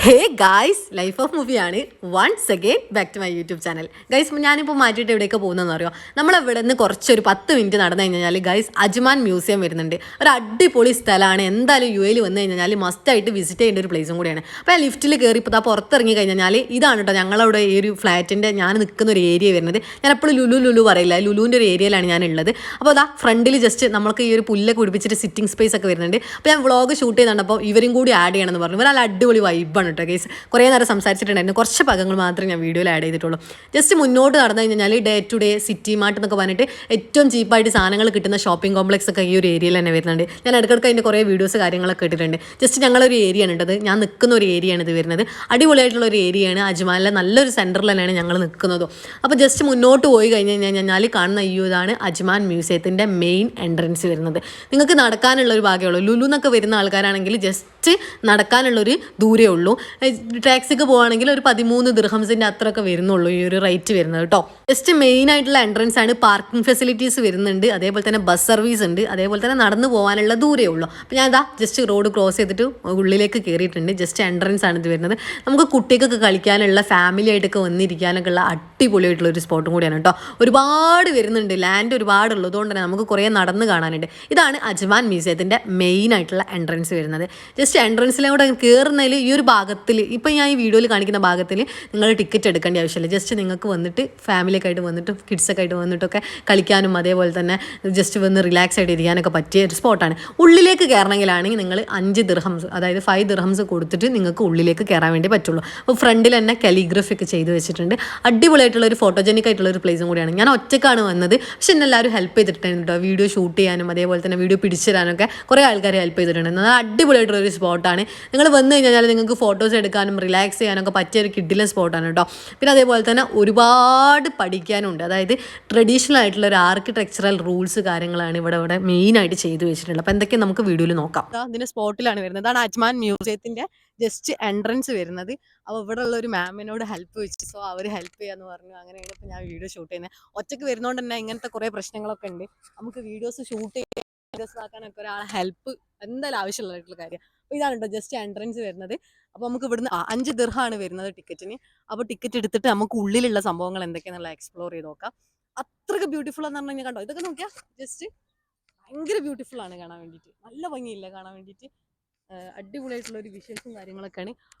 Hey guys life of മൂവിയാണ് once again back to my YouTube channel. Guys ഞാനിപ്പോൾ മാറ്റിയിട്ട് എവിടെയൊക്കെ പോകുന്നതെന്ന് അറിയോ? നമ്മളിവിടെ നിന്ന് കുറച്ചൊരു 10 മിനിറ്റ് നടന്നു കഴിഞ്ഞാൽ ഗൈസ് അജ്മാൻ മ്യൂസിയം വരുന്നുണ്ട്. ഒരു അടിപൊളി സ്ഥലമാണ്. എന്തായാലും യു എയിൽ വന്നു കഴിഞ്ഞാൽ മസ്റ്റായിട്ട് വിസിറ്റ് ചെയ്യേണ്ട ഒരു പ്ലേസും കൂടിയാണ്. അപ്പോൾ ഞാൻ ലിഫ്റ്റിൽ കയറി ഇപ്പോൾ പുറത്തിറങ്ങി കഴിഞ്ഞാൽ ഇതാണ് കേട്ടോ ഞങ്ങളവിടെ ഈ ഒരു ഫ്ലാറ്റിൻ്റെ ഞാൻ നിൽക്കുന്ന ഒരു ഏരിയ വരുന്നത്. ഞാൻ എപ്പോഴും ലുലു പറയില്ല, ലുലുവിൻ്റെ ഒരു ഏരിയയിലാണ് ഞാൻ ഉള്ളത്. അപ്പോൾ അതാ ഫ്രണ്ടിൽ ജസ്റ്റ് നമുക്ക് ഈ ഒരു പുല്ലൊക്കെ പിടിപ്പിച്ചിട്ട് സിറ്റിംഗ് സ്പേസ് ഒക്കെ വരുന്നുണ്ട്. അപ്പോൾ ഞാൻ വ്ളോഗ് ഷൂട്ട് ചെയ്യുന്നുണ്ട്. അപ്പോൾ ഇവരും കൂടി ആഡ് ചെയ്യണമെന്ന് പറഞ്ഞു. ഇവർ നല്ല അടിപൊളി വൈബാണ് കേട്ടോ ഗൈസ്. കുറേ നേരം സംസാരിച്ചിട്ടുണ്ടായിരുന്നു. കുറച്ച് ഭാഗങ്ങൾ മാത്രമേ ഞാൻ വീഡിയോയിൽ ആഡ് ചെയ്തിട്ടുള്ളൂ. ജസ്റ്റ് മുന്നോട്ട് നടന്നു കഴിഞ്ഞാൽ day to day city mart എന്നൊക്കെ പറഞ്ഞിട്ട് ഏറ്റവും ചീപ്പായിട്ട് സാധനങ്ങൾ കിട്ടുന്ന ഷോപ്പിംഗ് കോംപ്ലക്സ് ഒക്കെ ഈ ഒരു ഏരിയയിൽ തന്നെ വരുന്നുണ്ട്. ഞാൻ ഇടയ്ക്കിടയ്ക്ക് അതിൻ്റെ കുറേ വീഡിയോസ് കാര്യങ്ങളൊക്കെ ഇട്ടിട്ടുണ്ട്. ജസ്റ്റ് ഞങ്ങളൊരു ഏരിയ ആണ് ഉണ്ടത്. ഞാൻ നിൽക്കുന്ന ഒരു ഏരിയയാണ് ഇത് വരുന്നത്. അടിപൊളിയായിട്ടുള്ള ഒരു ഏരിയയാണ്. അജ്മാനിലെ നല്ലൊരു സെൻറ്ററിൽ തന്നെയാണ് ഞങ്ങൾ നിൽക്കുന്നത്. അപ്പോൾ ജസ്റ്റ് മുന്നോട്ട് പോയി കഴിഞ്ഞ് കഴിഞ്ഞാൽ കാണുന്ന ഈ ഇതാണ് അജ്മാൻ മ്യൂസിയത്തിൻ്റെ മെയിൻ എൻട്രൻസ് വരുന്നത്. നിങ്ങൾക്ക് നടക്കാനുള്ളൊരു ഭാഗ്യമുള്ളൂ. ലുലു എന്നൊക്കെ വരുന്ന ആൾക്കാരാണെങ്കിൽ ജസ്റ്റ് നടക്കാനുള്ളൊരു ദൂരേ ഉള്ളൂ. ടാക്സിക്ക് പോകുകയാണെങ്കിൽ ഒരു 13 ദിർഹംസിൻ്റെ അത്രയൊക്കെ വരുന്നുള്ളൂ ഈ ഒരു റേറ്റ് വരുന്നത് കേട്ടോ. ജസ്റ്റ് മെയിൻ ആയിട്ടുള്ള എൻട്രൻസ് ആണ്. പാർക്കിംഗ് ഫെസിലിറ്റീസ് വരുന്നുണ്ട്. അതേപോലെ തന്നെ ബസ് സർവീസ് ഉണ്ട്. അതേപോലെ തന്നെ നടന്നു പോകാനുള്ള ദൂരേ ഉള്ളൂ. അപ്പോൾ ഞാൻ ഇതാ ജസ്റ്റ് റോഡ് ക്രോസ് ചെയ്തിട്ട് ഉള്ളിലേക്ക് കയറിയിട്ടുണ്ട്. ജസ്റ്റ് എൻട്രൻസ് ആണ് ഇത് വരുന്നത്. നമുക്ക് കുട്ടികൾക്ക് കളിക്കാനുള്ള ഫാമിലി ആയിട്ടൊക്കെ വന്നിരിക്കാനൊക്കെ ഉള്ള അടിപൊളിയായിട്ടുള്ള ഒരു സ്പോട്ടും കൂടിയാണ് കേട്ടോ. ഒരുപാട് വരുന്നുണ്ട്. ലാൻഡ് ഒരുപാട് ഉള്ളതുകൊണ്ട് തന്നെ നമുക്ക് കുറേ നടന്ന് കാണാനുണ്ട്. ഇതാണ് അജ്മാൻ മ്യൂസിയത്തിൻ്റെ മെയിൻ ആയിട്ടുള്ള എൻട്രൻസ് വരുന്നത്. ജസ്റ്റ് എൻട്രൻസിലൂടെ കയറുന്നതിൽ ഈ ഒരു ഭാഗത്തിൽ ഇപ്പം ഞാൻ ഈ വീഡിയോയിൽ കാണിക്കുന്ന ഭാഗത്തിൽ നിങ്ങൾ ടിക്കറ്റ് എടുക്കേണ്ട ആവശ്യമില്ല. ജസ്റ്റ് നിങ്ങൾക്ക് വന്നിട്ട് ഫാമിലിയൊക്കെ ആയിട്ട് വന്നിട്ട് കിഡ്സൊക്കെ ആയിട്ട് വന്നിട്ടൊക്കെ കളിക്കാനും അതേപോലെ തന്നെ ജസ്റ്റ് വന്ന് റിലാക്സ് ആയിട്ട് ഇരിക്കാനൊക്കെ പറ്റിയ ഒരു സ്പോട്ടാണ്. ഉള്ളിലേക്ക് കയറണമെങ്കിലാണെങ്കിൽ നിങ്ങൾ 5 ദിർഹംസ് അതായത് 5 ദിർഹംസ് കൊടുത്തിട്ട് നിങ്ങൾക്ക് ഉള്ളിലേക്ക് കയറാൻ വേണ്ടി പറ്റുള്ളൂ. അപ്പോൾ ഫ്രണ്ടിൽ തന്നെ കാലിഗ്രഫി ഒക്കെ ചെയ്ത് വെച്ചിട്ടുണ്ട്. അടിപൊളിയായിട്ടുള്ള ഒരു ഫോട്ടോജനിക് ആയിട്ടുള്ള ഒരു പ്ലേസും കൂടിയാണ്. ഞാൻ ഒറ്റക്കാണ് വന്നത്, പക്ഷെ എന്നെ എല്ലാവരും ഹെൽപ്പ് ചെയ്തിട്ടുണ്ട് കേട്ടോ. വീഡിയോ ഷൂട്ട് ചെയ്യാനും അതേപോലെ തന്നെ വീഡിയോ പിടിച്ചു തരാനൊക്കെ കുറേ ആൾക്കാർ ഹെൽപ്പ് ചെയ്തിട്ടുണ്ട്. നല്ല അടിപൊളിയായിട്ടുള്ള ഒരു സ്പോട്ടാണ്. നിങ്ങൾ വന്നു കഴിഞ്ഞാൽ നിങ്ങൾക്ക് ഫോട്ടോസ് എടുക്കാനും റിലാക്സ് ചെയ്യാനൊക്കെ പറ്റിയ ഒരു കിഡിലെ സ്പോട്ടാണ് കേട്ടോ. പിന്നെ അതേപോലെ തന്നെ ഒരുപാട് പഠിക്കാനുണ്ട്. അതായത് ട്രഡീഷണൽ ആയിട്ടുള്ള ഒരു ആർക്കിടെക്ചറൽ റൂൾസ് കാര്യങ്ങളാണ് ഇവിടെ മെയിനായിട്ട് ചെയ്തു വെച്ചിട്ടുള്ളത്. അപ്പോൾ എന്തൊക്കെ നമുക്ക് വീഡിയോയിൽ നോക്കാം. ഇതിൻ്റെ സ്പോട്ടിലാണ് വരുന്നത്. അതാണ് അജ്മാൻ മ്യൂസിയത്തിൻ്റെ ജസ്റ്റ് എൻട്രൻസ് വരുന്നത്. അപ്പോൾ ഇവിടെ ഉള്ള ഒരു മാമിനോട് ഹെൽപ്പ് വെച്ചു. സോ അവർ ഹെൽപ്പ് ചെയ്യാന്ന് പറഞ്ഞു. അങ്ങനെയാണ് ഇപ്പോൾ ഞാൻ വീഡിയോ ഷൂട്ട് ചെയ്യുന്നത്. ഒറ്റയ്ക്ക് വരുന്നതുകൊണ്ട് തന്നെ ഇങ്ങനത്തെ കുറേ പ്രശ്നങ്ങളൊക്കെ ഉണ്ട്. നമുക്ക് വീഡിയോസ് ഷൂട്ട് ചെയ്യാൻ വീഡിയോസ് ആക്കാനൊക്കെ ഒരാളെ ഹെൽപ്പ് എന്തായാലും ആവശ്യമുള്ളതായിട്ടുള്ള കാര്യം. അപ്പോൾ ഇതാണ് കേട്ടോ ജസ്റ്റ് എൻട്രൻസ് വരുന്നത്. അപ്പോൾ നമുക്ക് ഇവിടുന്ന് 5 ദിർഹമാണ് വരുന്നത് ടിക്കറ്റിന്. അപ്പോൾ ടിക്കറ്റ് എടുത്തിട്ട് നമുക്ക് ഉള്ളിലുള്ള സംഭവങ്ങൾ എന്തൊക്കെയാണെന്നുള്ള എക്സ്പ്ലോർ ചെയ്ത് നോക്കാം. അത്രയ്ക്ക് ബ്യൂട്ടിഫുൾ എന്ന് പറഞ്ഞു കഴിഞ്ഞാൽ കണ്ടോ, ഇതൊക്കെ നോക്കിയാൽ ജസ്റ്റ് ഭയങ്കര ബ്യൂട്ടിഫുൾ ആണ് കാണാൻ വേണ്ടിയിട്ട്. നല്ല ഭംഗിയില്ല കാണാൻ വേണ്ടിയിട്ട്. അടിപൊളിയായിട്ടുള്ള ഒരു വിഷ്വൽസും കാര്യങ്ങളൊക്കെയാണ്.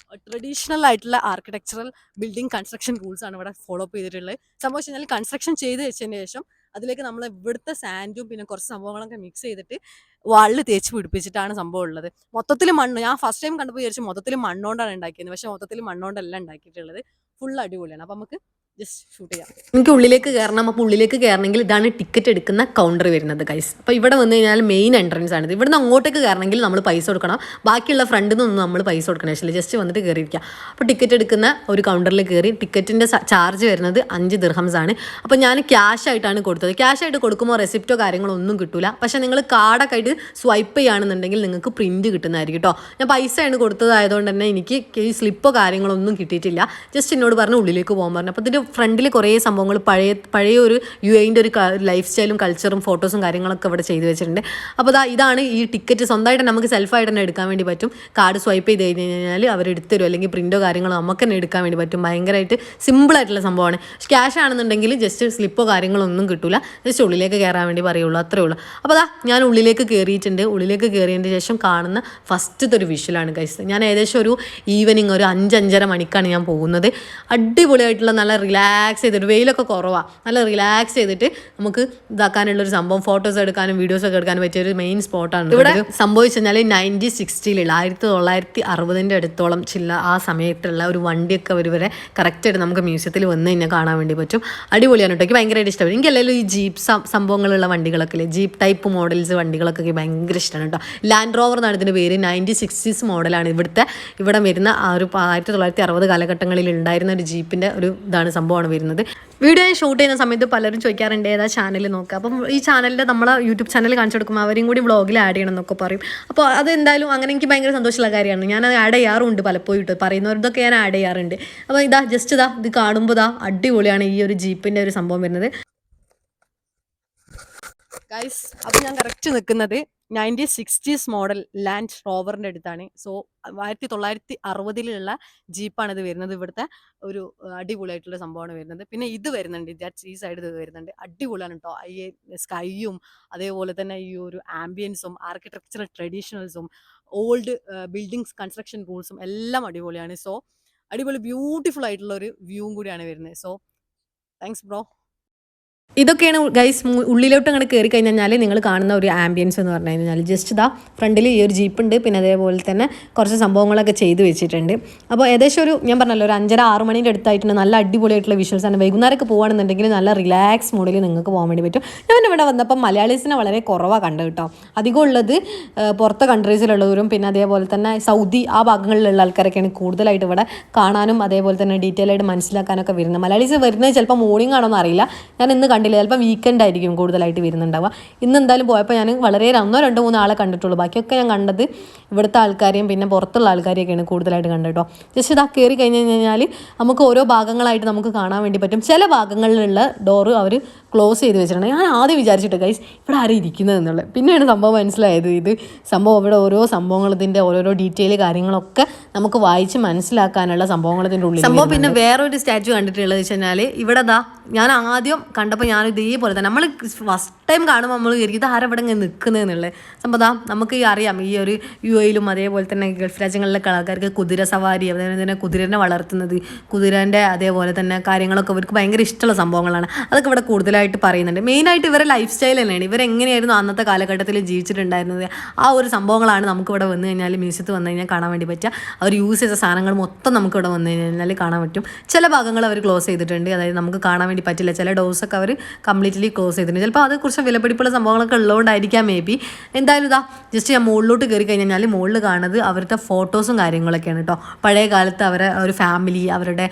ട്രഡീഷണൽ ആയിട്ടുള്ള ആർക്കിടെക്ചറൽ ബിൽഡിംഗ് കൺസ്ട്രക്ഷൻ റൂൾസ് ആണ് ഇവിടെ ഫോളോ അപ്പ് ചെയ്തിട്ടുള്ളത്. സംഭവം വെച്ച് കഴിഞ്ഞാൽ കൺസ്ട്രക്ഷൻ ചെയ്ത് വെച്ചതിന് ശേഷം അതിലേക്ക് നമ്മൾ ഇവിടുത്തെ സാൻഡും പിന്നെ കുറച്ച് സംഭവങ്ങളൊക്കെ മിക്സ് ചെയ്തിട്ട് വാളിൽ തേച്ച് പിടിപ്പിച്ചിട്ടാണ് സംഭവം ഉള്ളത്. മൊത്തത്തിൽ മണ്ണ് ഞാൻ ഫസ്റ്റ് ടൈം കണ്ടപ്പോൾ വിചാരിച്ചു മൊത്തത്തിൽ മണ്ണുകൊണ്ടാണ് ഉണ്ടാക്കിയത്. പക്ഷേ മൊത്തത്തിൽ മണ്ണുകൊണ്ടല്ല ഉണ്ടാക്കിയിട്ടുള്ളത്. ഫുൾ അടിപൊളിയാണ്. അപ്പോൾ നമുക്ക് ജസ്റ്റ് ഷൂട്ട് ചെയ്യാം. എനിക്ക് ഉള്ളിലേക്ക് കയറണം. അപ്പോൾ ഉള്ളിലേക്ക് കയറണമെങ്കിൽ ഇതാണ് ടിക്കറ്റ് എടുക്കുന്ന കൗണ്ടർ വരുന്നത് ഗൈസ്. അപ്പോൾ ഇവിടെ വന്നു കഴിഞ്ഞാൽ മെയിൻ എൻട്രൻസ് ആണിത്. ഇവിടുന്ന് അങ്ങോട്ടേക്ക് കയറണമെങ്കിൽ നമ്മൾ പൈസ കൊടുക്കണം. ബാക്കിയുള്ള ഫ്രണ്ടിൽ നിന്നൊന്നും നമ്മൾ പൈസ കൊടുക്കണം ആവശ്യമില്ല. ജസ്റ്റ് വന്നിട്ട് കയറിയിരിക്കുക. അപ്പോൾ ടിക്കറ്റ് എടുക്കുന്ന ഒരു കൗണ്ടറിൽ കയറി ടിക്കറ്റിൻ്റെ ചാർജ് വരുന്നത് 5 ദിർഹംസ് ആണ്. അപ്പോൾ ഞാൻ ക്യാഷ് ആയിട്ടാണ് കൊടുത്തത്. ക്യാഷ് ആയിട്ട് കൊടുക്കുമ്പോൾ റെസിപ്റ്റോ കാര്യങ്ങളോ ഒന്നും കിട്ടില്ല. പക്ഷേ നിങ്ങൾ കാർഡൊക്കെ ആയിട്ട് സ്വൈപ്പ് ചെയ്യുകയാണെന്നുണ്ടെങ്കിൽ നിങ്ങൾക്ക് പ്രിൻറ്റ് കിട്ടുന്നതായിരിക്കും കേട്ടോ. ഞാൻ പൈസയാണ് കൊടുത്തതായതുകൊണ്ട് തന്നെ എനിക്ക് ഈ സ്ലിപ്പോ കാര്യങ്ങളോ ഒന്നും കിട്ടിയിട്ടില്ല. ജസ്റ്റ് എന്നോട് പറഞ്ഞു ഉള്ളിലേക്ക് പോകാൻ പറഞ്ഞു. അപ്പോൾ ഇതിൻ്റെ ഫ്രണ്ടിൽ കുറേ സംഭവങ്ങൾ പഴയ ഒരു യു എൻ്റെ ഒരു ലൈഫ് സ്റ്റൈലും കൾച്ചറും ഫോട്ടോസും കാര്യങ്ങളൊക്കെ ഇവിടെ ചെയ്തു വെച്ചിട്ടുണ്ട്. അപ്പോൾ ഇതാണ് ഈ ടിക്കറ്റ്. സ്വന്തമായിട്ട് നമുക്ക് സെൽഫായിട്ട് തന്നെ എടുക്കാൻ വേണ്ടി പറ്റും. കാർഡ് സ്വൈപ്പ് ചെയ്ത് കഴിഞ്ഞ് കഴിഞ്ഞാൽ അവർ എടുത്തരും, അല്ലെങ്കിൽ പ്രിൻറ്റോ കാര്യങ്ങളോ നമുക്ക് തന്നെ എടുക്കാൻ വേണ്ടി പറ്റും. ഭയങ്കരമായിട്ട് സിമ്പിളായിട്ടുള്ള സംഭവമാണ്. ക്യാഷ് ആണെന്നുണ്ടെങ്കിൽ ജസ്റ്റ് സ്ലിപ്പോ കാര്യങ്ങളോ ഒന്നും കിട്ടില്ല. ജസ്റ്റ് ഉള്ളിലേക്ക് കയറാൻ വേണ്ടി പറയുള്ളൂ, അത്രേ ഉള്ളൂ. അപ്പോൾ ഞാൻ ഉള്ളിലേക്ക് കയറിയിട്ടുണ്ട്. ഉള്ളിലേക്ക് കയറിയതിന് ശേഷം കാണുന്ന ഫസ്റ്റത്തെ ഒരു വിഷ്വലാണ് ഗൈസ്. ഞാൻ ഏകദേശം ഒരു ഈവനിങ് ഒരു 5-5:30 മണിക്കാണ് ഞാൻ പോകുന്നത്. അടിപൊളിയായിട്ടുള്ള നല്ല റിലാക്സ് ചെയ്തിട്ട്, വെയിലൊക്കെ കുറവാണ്, നല്ല റിലാക്സ് ചെയ്തിട്ട് നമുക്ക് ഇതാക്കാനുള്ളൊരു സംഭവം, ഫോട്ടോസ് എടുക്കാനും വീഡിയോസ് ഒക്കെ എടുക്കാനും പറ്റിയ ഒരു മെയിൻ സ്പോട്ടാണ്. ഇവിടെ സംഭവിച്ചു കഴിഞ്ഞാൽ 1960-ലുള്ള 1960 അടുത്തോളം ആ സമയത്തുള്ള ഒരു വണ്ടിയൊക്കെ വരെ കറക്റ്റായിട്ട് നമുക്ക് മ്യൂസിയത്തിൽ വന്ന് കഴിഞ്ഞാൽ കാണാൻ വേണ്ടി പറ്റും. അടിപൊളിയാണ് കേട്ടോ. എനിക്ക് ഭയങ്കരമായിട്ട് ഇഷ്ടപ്പെടും. എനിക്ക് എല്ലാവരും ഈ ജീപ്പ് സംഭവങ്ങളുള്ള വണ്ടികളൊക്കെ ഇല്ലേ, ജീപ്പ് ടൈപ്പ് മോഡൽസ് വണ്ടികളൊക്കെ ഭയങ്കര ഇഷ്ടമാണ് കേട്ടോ. ലാൻഡ് റോവർ എന്നാണ് ഇതിൻ്റെ പേര്. 1960s മോഡലാണ് ഇവിടെ വരുന്ന ആ ഒരു 1960 കാലഘട്ടങ്ങളിൽ ഉണ്ടായിരുന്ന ഒരു ജീപ്പിൻ്റെ ഒരു ഇതാണ് സംഭവമാണ് വരുന്നത്. വീഡിയോ ഞാൻ ഷൂട്ട് ചെയ്യുന്ന സമയത്ത് പലരും ചോദിക്കാറുണ്ട് ഏതാ ചാനൽ നോക്കുക. അപ്പം ഈ ചാനലിൽ നമ്മളെ യൂട്യൂബ് ചാനൽ കാണിച്ചു കൊടുക്കുമ്പോൾ അവരെയും കൂടി വ്ളോഗിൽ ആഡ് ചെയ്യണം എന്നൊക്കെ പറയും. അപ്പോൾ അതെന്തായാലും അങ്ങനെ എനിക്ക് ഭയങ്കര സന്തോഷമുള്ള കാര്യമാണ്. ഞാൻ അത് ആഡ് ചെയ്യാറുണ്ട് പലപ്പോഴും ഇട്ട് പറയുന്നവരതൊക്കെ ഞാൻ ആഡ് ചെയ്യാറുണ്ട്. അപ്പോൾ ജസ്റ്റ് ഇത് കാണുമ്പോൾ അടിപൊളിയാണ് ഈ ഒരു ജീപ്പിൻ്റെ ഒരു സംഭവം വരുന്നത് ഗൈസ്. അപ്പോൾ ഞാൻ കറക്റ്റ് നിൽക്കുന്നത് 1960s മോഡൽ ലാൻഡ് റോവറിൻ്റെ അടുത്താണ്. സോ 1960 ജീപ്പാണ് ഇത് വരുന്നത്. ഇവിടുത്തെ ഒരു അടിപൊളിയായിട്ടുള്ള സംഭവമാണ് വരുന്നത്. പിന്നെ ഇത് വരുന്നുണ്ട്, ഈ സൈഡ് ഇത് വരുന്നുണ്ട്, അടിപൊളിയാണ് കേട്ടോ. ഈ സ്കൈയും അതേപോലെ തന്നെ ഈ ഒരു ആംബിയൻസും ആർക്കിടെക്ചറൽ ട്രഡീഷണൽസും ഓൾഡ് ബിൽഡിങ്സ് കൺസ്ട്രക്ഷൻ റൂൾസും എല്ലാം അടിപൊളിയാണ്. സോ അടിപൊളി ബ്യൂട്ടിഫുൾ ആയിട്ടുള്ള ഒരു വ്യൂവും കൂടിയാണ് വരുന്നത്. So thanks bro. ഇതൊക്കെയാണ് ഗൈസ് ഉള്ളിലോട്ട് അങ്ങോട്ട് കയറി കഴിഞ്ഞാൽ നിങ്ങൾ കാണുന്ന ഒരു ആംബിയൻസ് എന്ന് പറഞ്ഞു കഴിഞ്ഞാൽ ജസ്റ്റ് ഇതാ ഫ്രണ്ടിൽ ഈ ഒരു ജീപ്പ് ഉണ്ട്. പിന്നെ അതേപോലെ തന്നെ കുറച്ച് സംഭവങ്ങളൊക്കെ ചെയ്ത് വെച്ചിട്ടുണ്ട്. അപ്പോൾ ഏകദേശം ഒരു ഞാൻ പറഞ്ഞല്ലോ ഒരു 5:30-6 മണീൻ്റെ അടുത്തായിട്ടുണ്ട്. നല്ല അടിപൊളിയായിട്ടുള്ള വിഷ്വൽസ് ആണ്. വൈകുന്നേരമൊക്കെ പോകുകയാണെന്നുണ്ടെങ്കിൽ നല്ല റിലാക്സ് മോഡിൽ നിങ്ങൾക്ക് പോകാൻ വേണ്ടി പറ്റും. ഞാൻ ഇവിടെ വന്നപ്പോൾ മലയാളീസിനെ വളരെ കുറവാണ് കണ്ടത് കേട്ടോ. അധികം ഉള്ളത് പുറത്തെ കൺട്രീസിലുള്ളവരും പിന്നെ അതേപോലെ തന്നെ സൗദി ആ ഭാഗങ്ങളിലുള്ള ആൾക്കാരൊക്കെയാണ് കൂടുതലായിട്ട് ഇവിടെ കാണാനും അതേപോലെ തന്നെ ഡീറ്റെയിൽ ആയിട്ട് മനസ്സിലാക്കാനൊക്കെ വരുന്നത്. മലയാളീസ് വരുന്നത് ചിലപ്പോൾ മോർണിംഗ് ആണോ എന്ന് അറിയില്ല, ഞാൻ ഇന്ന് കണ്ടില്ല. ചിലപ്പോൾ വീക്കെൻഡ് ആയിരിക്കും കൂടുതലായിട്ട് വരുന്നുണ്ടാവുക. ഇന്ന് എന്തായാലും പോയപ്പോൾ ഞാൻ വളരെ 1-2-3 ആളെ കണ്ടിട്ടുള്ളൂ. ബാക്കിയൊക്കെ ഞാൻ കണ്ടത് ഇവിടുത്തെ ആൾക്കാരെയും പിന്നെ പുറത്തുള്ള ആൾക്കാരെയൊക്കെയാണ് കൂടുതലായിട്ട് കണ്ടത് കേട്ടോ. ജസ്റ്റ് ഇതാ കയറി കഴിഞ്ഞ് കഴിഞ്ഞാൽ നമുക്ക് ഓരോ ഭാഗങ്ങളായിട്ട് നമുക്ക് കാണാൻ വേണ്ടി പറ്റും. ചില ഭാഗങ്ങളിലുള്ള ഡോറ് അവർ ക്ലോസ് ചെയ്ത് വെച്ചിട്ടുണ്ട്. ഞാൻ ആദ്യം വിചാരിച്ചിട്ട് ഗൈസ് ഇവിടെ ആരും ഇരിക്കുന്നത് എന്നുള്ളത്. പിന്നെയാണ് സംഭവം മനസ്സിലായത്. ഇത് സംഭവം ഇവിടെ ഓരോ സംഭവങ്ങൾ ഇതിൻ്റെ ഓരോരോ ഡീറ്റെയിൽ കാര്യങ്ങളൊക്കെ നമുക്ക് വായിച്ച് മനസ്സിലാക്കാനുള്ള സംഭവങ്ങൾ ഇതിൻ്റെ ഉള്ളിൽ. സംഭവം പിന്നെ വേറൊരു സ്റ്റാച്ചു കണ്ടിട്ടുള്ളത് വെച്ച് കഴിഞ്ഞാൽ ഇവിടെ ദാ ഞാൻ ആദ്യം കണ്ടപ്പോൾ ഞാൻ ഇതേപോലെ തന്നെ നമ്മൾ ഫസ്റ്റ് ടൈം കാണുമ്പോൾ നമ്മൾ വിചാരിക്കും ഇത് ആരവിടെ ഇങ്ങനെ നിൽക്കുന്നതെന്നുള്ളത് സംഭവം. നമുക്ക് അറിയാം ഈ ഒരു UAE-ലും അതേപോലെ തന്നെ ഗൾഫ് രാജ്യങ്ങളിലൊക്കെ ആൾക്കാർക്ക് കുതിര സവാരി അതേപോലെ തന്നെ കുതിരനെ വളർത്തുന്നത് കുതിരൻ്റെ അതേപോലെ തന്നെ കാര്യങ്ങളൊക്കെ അവർക്ക് ഭയങ്കര ഇഷ്ടമുള്ള സംഭവങ്ങളാണ്. അതൊക്കെ ഇവിടെ കൂടുതലായിട്ട് പറയുന്നുണ്ട്. മെയിനായിട്ട് ഇവരെ ലൈഫ് സ്റ്റൈൽ തന്നെയാണ്. ഇവരെങ്ങനെയായിരുന്നു അന്നത്തെ കാലഘട്ടത്തിൽ ജീവിച്ചിട്ടുണ്ടായിരുന്നത് ആ ഒരു സംഭവങ്ങളാണ് നമുക്കിവിടെ വന്നു കഴിഞ്ഞാൽ മ്യൂസിയത്തിൽ വന്നു കഴിഞ്ഞാൽ കാണാൻ വേണ്ടി പറ്റുക. അവർ യൂസ് ചെയ്ത സാധനങ്ങൾ മൊത്തം നമുക്കിവിടെ വന്നു കഴിഞ്ഞാൽ കാണാൻ പറ്റും. ചില ഭാഗങ്ങൾ അവർ ക്ലോസ് ചെയ്തിട്ടുണ്ട്, അതായത് നമുക്ക് കാണാൻ വേണ്ടി പറ്റില്ല. ചില ഡോസൊക്കെ അവർ കംപ്ലീറ്റ്ലി ക്ലോസ് ചെയ്തിട്ടുണ്ട്. ചിലപ്പോൾ അത് കുറച്ച് വിലപിടിപ്പുള്ള സംഭവങ്ങളൊക്കെ ഉള്ളതുകൊണ്ടായിരിക്കാം മേ ബി. എന്തായാലും ഇതാ ജസ്റ്റ് ഞാൻ മുകളിലോട്ട് കയറി കഴിഞ്ഞാൽ മുകളിൽ കാണുന്നത് അവരുടെ ഫോട്ടോസും കാര്യങ്ങളൊക്കെയാണ് കേട്ടോ. പഴയ കാലത്ത് അവരെ ഒരു ഫാമിലി അവരുടെ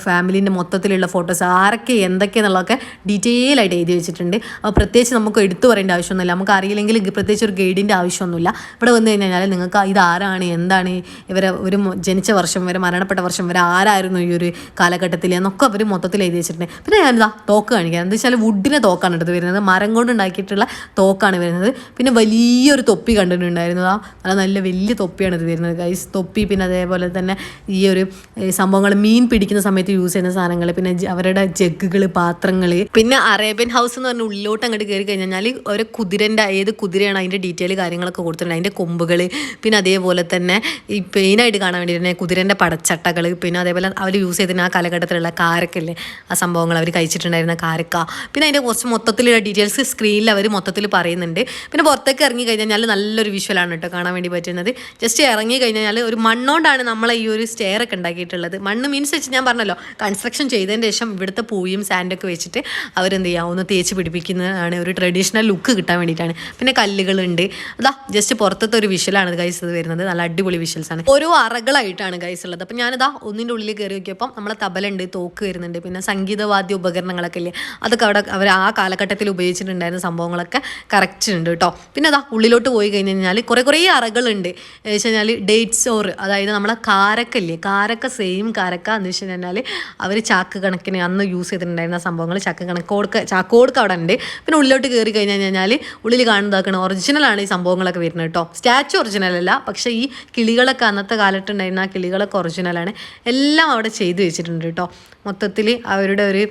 ഫാമിലീൻ്റെ മൊത്തത്തിലുള്ള ഫോട്ടോസ് ആരൊക്കെ എന്തൊക്കെയെന്നുള്ളതൊക്കെ ഡീറ്റെയിൽ ആയിട്ട് എഴുതി വെച്ചിട്ടുണ്ട്. അപ്പോൾ പ്രത്യേകിച്ച് നമുക്ക് എടുത്തു പറയേണ്ട ആവശ്യമൊന്നുമില്ല. നമുക്ക് അറിയില്ലെങ്കിൽ പ്രത്യേകിച്ച് ഒരു ഗൈഡിൻ്റെ ആവശ്യമൊന്നുമില്ല. ഇവിടെ വന്നു കഴിഞ്ഞാൽ നിങ്ങൾക്ക് ഇതാരാണ് എന്താണ് ഇവരെ ഒരു ജനിച്ച വർഷം ഇവരെ മരണപ്പെട്ട വർഷം ഇവരെ ആരായിരുന്നു ഈ ഒരു കാലഘട്ടത്തിൽ എന്നൊക്കെ അവർ മൊത്തത്തിൽ എഴുതി വെച്ചിട്ടുണ്ട്. പിന്നെ ഞാനിതാ തോക്ക് കാണിക്കാം. എന്താ വെച്ചാൽ വുഡിൻ്റെ തോക്കാണ് എടുത്ത് വരുന്നത്, മരം കൊണ്ട് ഉണ്ടാക്കിയിട്ടുള്ള തോക്കാണ് വരുന്നത്. പിന്നെ വലിയൊരു തൊപ്പി കണ്ടിട്ടുണ്ടായിരുന്നു. നല്ല വലിയ തൊപ്പിയാണ് ഇത് വരുന്നത് ഗൈസ്. തൊപ്പി പിന്നെ അതേപോലെ തന്നെ ഈ ഒരു സംഭവങ്ങൾ മീൻ പിടിക്കുന്ന സമയത്ത് യൂസ് ചെയ്യുന്ന സാധനങ്ങൾ പിന്നെ അവരുടെ ജഗ്ഗുകൾ പാത്രങ്ങൾ പിന്നെ അറേബ്യൻ ഹൗസ് എന്ന് പറഞ്ഞ ഉള്ളിലോട്ട് അങ്ങോട്ട് കയറി കഴിഞ്ഞാൽ ഒരു കുതിരൻ്റെ ഏത് കുതിരയാണ് അതിൻ്റെ ഡീറ്റെയിൽ കാര്യങ്ങളൊക്കെ കൊടുത്തിട്ടുണ്ട്. അതിൻ്റെ കൊമ്പുകൾ പിന്നെ അതേപോലെ തന്നെ ഈ പെയിനായിട്ട് കാണാൻ വേണ്ടി തന്നെ കുതിരൻ്റെ പടച്ചട്ടകൾ പിന്നെ അതേപോലെ അവർ യൂസ് ചെയ്തിരുന്ന ആ കാലഘട്ടത്തിലുള്ള കാരക്കല്ലേ ആ സംഭവങ്ങൾ അവർ കഴിച്ചിട്ടുണ്ടായിരുന്ന കാരക്ക പിന്നെ അതിൻ്റെ കുറച്ച് മൊത്തത്തിലുള്ള ഡീറ്റെയിൽസ് സ്ക്രീനിൽ അവർ മൊത്തത്തിൽ പറയുന്നുണ്ട്. പിന്നെ പുറത്തേക്ക് ഇറങ്ങി കഴിഞ്ഞാൽ നല്ലൊരു വിഷ്വലാണ് കേട്ടോ കാണാൻ വേണ്ടി പറ്റുന്നത്. ജസ്റ്റ് ഇറങ്ങി കഴിഞ്ഞാൽ ഒരു മണ്ണോണ്ടാണ് നമ്മളെ ഈ ഒരു സ്റ്റെയർ ഒക്കെ ഉണ്ടാക്കിയിട്ടുള്ളത്. മണ്ണ് മീൻസ് വെച്ച് ഞാൻ പറഞ്ഞല്ലോ കൺസ്ട്രക്ഷൻ ചെയ്തതിന് ശേഷം ഇവിടുത്തെ പൂയും സാൻഡൊക്കെ വെച്ചിട്ട് അവരെന്ത് ചെയ്യുക ഒന്ന് തേച്ച് പിടിപ്പിക്കുന്നതാണ് ഒരു ട്രഡീഷണൽ ലുക്ക് കിട്ടാൻ വേണ്ടിയിട്ടാണ്. പിന്നെ കല്ലുകളുണ്ട്. അതാ ജസ്റ്റ് പുറത്തത്തെ ഒരു വിഷ്വലാണ് ഗൈസ് ഇത് വരുന്നത്. നല്ല അടിപൊളി വിഷ്വൽസാണ്. ഓരോ അറകളായിട്ടാണ് ഗൈസ് ഉള്ളത്. അപ്പം ഞാനിതാ ഒന്നിൻ്റെ ഉള്ളിൽ കയറി നോക്കിയപ്പം നമ്മളെ തബലുണ്ട്, തോക്ക് വരുന്നുണ്ട്, പിന്നെ സംഗീതവാദ്യ ഉപകരണങ്ങളൊക്കെ ഇല്ലേ അതൊക്കെ അവിടെ അവർ ആ കാലഘട്ടത്തിൽ ഉപയോഗിച്ചിട്ടുണ്ടായിരുന്ന സംഭവങ്ങളൊക്കെ കറക്റ്റ് ഉണ്ട് കേട്ടോ. പിന്നെ അതാ ഉള്ളിലോട്ട് പോയി കഴിഞ്ഞ് കഴിഞ്ഞാൽ കുറേ അറകളുണ്ട്. എന്ന് വെച്ച് കഴിഞ്ഞാൽ ഡേറ്റ്സ് ഓർ അതായത് നമ്മളെ കാരക്ക ഇല്ലേ കാരക്ക സെയിം കാരക്ക എന്ന് വെച്ച് കഴിഞ്ഞാൽ അവർ ചാക്ക് കണക്കിന് അന്ന് യൂസ് ചെയ്തിട്ടുണ്ടായിരുന്ന സംഭവങ്ങൾ ചാക്കോടുക്ക അവിടെ ഉണ്ട്. പിന്നെ ഉള്ളിലോട്ട് കയറി കഴിഞ്ഞ് കഴിഞ്ഞാൽ ഉള്ളിൽ കാണുന്നതാക്കണം ഒറിജിനലാണ് ഈ സംഭവങ്ങളൊക്കെ വരുന്നത് കേട്ടോ. സ്റ്റാച്ചു ഒറിജിനൽ അല്ല, പക്ഷേ ഈ കിളികളൊക്കെ അന്നത്തെ കാലത്തുണ്ടായിരുന്ന ആ കിളികളൊക്കെ ഒറിജിനലാണ്. എല്ലാം അവിടെ ചെയ്തു വെച്ചിട്ടുണ്ട് കേട്ടോ. മൊത്തത്തിൽ അവരുടെ ഒരു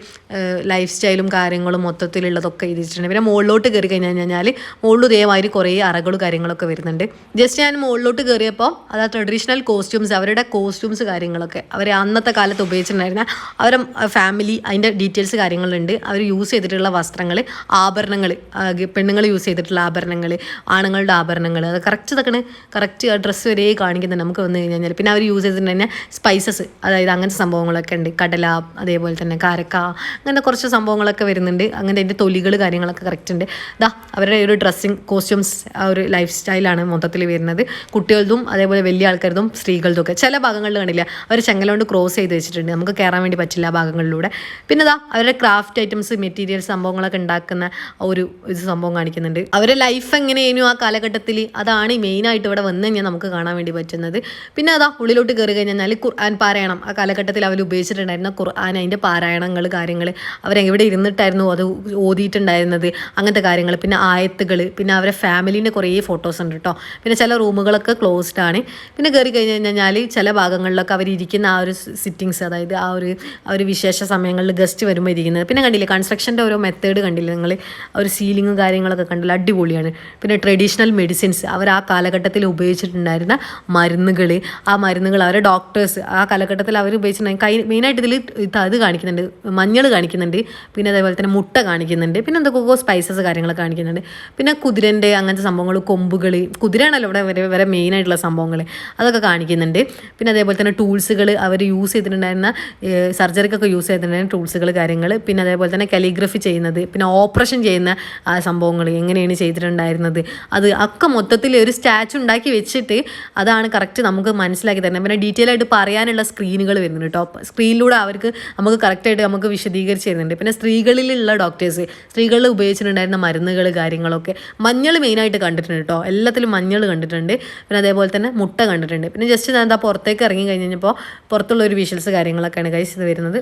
ലൈഫ് സ്റ്റൈലും കാര്യങ്ങളും മൊത്തത്തിലുള്ളതൊക്കെ എഴുതിച്ചിട്ടുണ്ട്. പിന്നെ മുകളിലോട്ട് കയറി കഴിഞ്ഞാൽ മുകളിൽ ഇതേമാതിരി കുറേ അറകളും കാര്യങ്ങളൊക്കെ വരുന്നുണ്ട്. ജസ്റ്റ് ഞാൻ മുകളിലോട്ട് കയറിയപ്പോൾ അത് ട്രഡീഷണൽ കോസ്റ്റ്യൂംസ് അവരുടെ കോസ്റ്റ്യൂംസ് കാര്യങ്ങളൊക്കെ അവർ അന്നത്തെ കാലത്ത് ഉപയോഗിച്ചിട്ടുണ്ടായിരുന്ന അവരുടെ ഫാമിലി അതിൻ്റെ ഡീറ്റെയിൽസ് കാര്യങ്ങളുണ്ട്. അവർ യൂസ് ചെയ്തിട്ടുള്ള വസ്ത്രങ്ങൾ ആഭരണങ്ങൾ പെണ്ണുങ്ങൾ യൂസ് ചെയ്തിട്ടുള്ള ആഭരണങ്ങൾ ആണുങ്ങളുടെ ആഭരണങ്ങൾ അത് കറക്റ്റ് ഡ്രസ്സ് വരെ കാണിക്കുന്നുണ്ട് നമുക്ക് വന്നു കഴിഞ്ഞാൽ. പിന്നെ അവർ യൂസ് ചെയ്തിട്ടുണ്ടെങ്കിൽ സ്പൈസസ് അതായത് അങ്ങനത്തെ സംഭവങ്ങളൊക്കെ ഉണ്ട്. കടല അതേപോലെ തന്നെ കാരക്ക അങ്ങനത്തെ കുറച്ച് സംഭവങ്ങളൊക്കെ വരുന്നുണ്ട്. അങ്ങനെ അതിൻ്റെ തൊലികൾ കാര്യങ്ങളൊക്കെ കറക്റ്റ് ഉണ്ട്. അവരുടെ ഒരു ഡ്രസ്സിങ് കോസ്റ്റ്യൂംസ് ആ ഒരു ലൈഫ് സ്റ്റൈലാണ് മൊത്തത്തിൽ വരുന്നത്. കുട്ടികളതും അതേപോലെ വലിയ ആൾക്കാരതും സ്ത്രീകളതും ഒക്കെ. ചില ഭാഗങ്ങളിൽ കണ്ടില്ല അവർ ചെങ്ങല കൊണ്ട് ക്രോസ് ചെയ്ത് വെച്ചിട്ടുണ്ട്, നമുക്ക് കയറാൻ വേണ്ടി പറ്റില്ല ആ ഭാഗങ്ങളിലൂടെ. പിന്നെ അവരുടെ ക്രാഫ്റ്റ് ഐറ്റംസ് ടൂൾസ് മെറ്റീരിയൽസ് സംഭവങ്ങളൊക്കെ ഉണ്ടാക്കുന്ന ഒരു സംഭവം കാണിക്കുന്നുണ്ട്. അവരുടെ ലൈഫ് എങ്ങനെയായിരുന്നു ആ കാലഘട്ടത്തിൽ, അതാണ് മെയിനായിട്ട് ഇവിടെ വന്നു കഴിഞ്ഞാൽ നമുക്ക് കാണാൻ വേണ്ടി പറ്റുന്നത്. പിന്നെ അതാ ഉള്ളിലോട്ട് കയറി കഴിഞ്ഞാൽ ഖുർആൻ പാരായണം, ആ കാലഘട്ടത്തിൽ അവർ ഉപയോഗിച്ചിട്ടുണ്ടായിരുന്ന ഖുർആൻ, അതിൻ്റെ പാരായണങ്ങൾ കാര്യങ്ങൾ, അവരെവിടെ ഇരുന്നിട്ടായിരുന്നു അത് ഓതിയിട്ടുണ്ടായിരുന്നത്, അങ്ങനത്തെ കാര്യങ്ങൾ. പിന്നെ ആയത്തുകൾ, പിന്നെ അവരെ ഫാമിലീൻ്റെ കുറേ ഫോട്ടോസ് ഉണ്ട് കേട്ടോ. പിന്നെ ചില റൂമുകളൊക്കെ ക്ലോസ്ഡ് ആണ്. പിന്നെ കയറി കഴിഞ്ഞ് കഴിഞ്ഞാൽ ചില ഭാഗങ്ങളിലൊക്കെ അവരിയ്ക്കുന്ന ആ ഒരു സിറ്റിങ്സ്, അതായത് ആ ഒരു വിശേഷ സമയങ്ങളിൽ ഗസ്റ്റ് വരുമ്പോൾ ഇരിക്കുന്നത്. പിന്നെ കണ്ടില്ലേ കൺസ്ട്രക്ഷൻ്റെ ഓരോ മെത്തേഡ് കണ്ടില്ലേ നിങ്ങൾ, ഒരു സീലിങ്ങും കാര്യങ്ങളൊക്കെ കണ്ടില്ല, അടിപൊളിയാണ്. പിന്നെ ട്രഡീഷണൽ മെഡിസിൻസ്, അവർ ആ കാലഘട്ടത്തിൽ ഉപയോഗിച്ചിട്ടുണ്ടായിരുന്ന മരുന്നുകൾ, ആ മരുന്നുകൾ അവരെ ഡോക്ടേഴ്സ് ആ കാലഘട്ടത്തിൽ അവർ ഉപയോഗിച്ചിട്ടുണ്ടായി. മെയിനായിട്ട് ഇതിൽ അത് കാണിക്കുന്നുണ്ട്, മഞ്ഞൾ കാണിക്കുന്നുണ്ട്, പിന്നെ അതേപോലെ തന്നെ മുട്ട കാണിക്കുന്നുണ്ട്, പിന്നെ എന്തൊക്കെയോ സ്പൈസസ് കാര്യങ്ങളൊക്കെ കാണിക്കുന്നുണ്ട്. പിന്നെ കുതിരൻ്റെ അങ്ങനത്തെ സംഭവങ്ങൾ, കൊമ്പുകൾ, കുതിരയാണല്ലോ ഇവിടെ വരെ മെയിനായിട്ടുള്ള സംഭവങ്ങൾ, അതൊക്കെ കാണിക്കുന്നുണ്ട്. പിന്നെ അതേപോലെ തന്നെ ടൂൾസുകൾ അവർ യൂസ് ചെയ്തിട്ടുണ്ടായിരുന്ന, സർജറിക്കൊക്കെ യൂസ് ചെയ്തിട്ടുണ്ടായിരുന്ന ടൂൾസുകൾ കാര്യങ്ങൾ. പിന്നെ അതേപോലെ തന്നെ കാലിഗ്രഫി ചെയ്യുന്നത്, പിന്നെ ഓപ്പറേഷൻ ചെയ്യുന്ന ആ സംഭവങ്ങൾ എങ്ങനെയാണ് ചെയ്തിട്ടുണ്ടായിരുന്നത്, അത് ഒക്കെ മൊത്തത്തിൽ ഒരു സ്റ്റാച്ചു ഉണ്ടാക്കി വെച്ചിട്ട് അതാണ് കറക്റ്റ് നമുക്ക് മനസ്സിലാക്കി തരുന്നത്. പിന്നെ ഡീറ്റെയിൽ ആയിട്ട് പറയാനുള്ള സ്ക്രീനുകൾ വരുന്നുണ്ട് കേട്ടോ. സ്ക്രീനിലൂടെ നമുക്ക് കറക്റ്റായിട്ട് നമുക്ക് വിശദീകരിച്ച് തരുന്നുണ്ട്. പിന്നെ സ്ത്രീകളിലുള്ള ഡോക്ടേഴ്സ്, സ്ത്രീകളിൽ ഉപയോഗിച്ചിട്ടുണ്ടായിരുന്ന മരുന്നുകൾ കാര്യങ്ങളൊക്കെ. മഞ്ഞൾ മെയിനായിട്ട് കണ്ടിട്ടുണ്ട് കേട്ടോ, എല്ലാത്തിലും മഞ്ഞൾ കണ്ടിട്ടുണ്ട്. പിന്നെ അതേപോലെ തന്നെ മുട്ട കണ്ടിട്ടുണ്ട്. പിന്നെ ജസ്റ്റ് ഞാൻ എന്താ പുറത്തേക്ക് ഇറങ്ങി കഴിഞ്ഞപ്പോൾ പുറത്തുള്ള ഒരു വിഷ്വൽസ് കാര്യങ്ങളൊക്കെയാണ് ഗൈസ് ഇത് വരുന്നത്.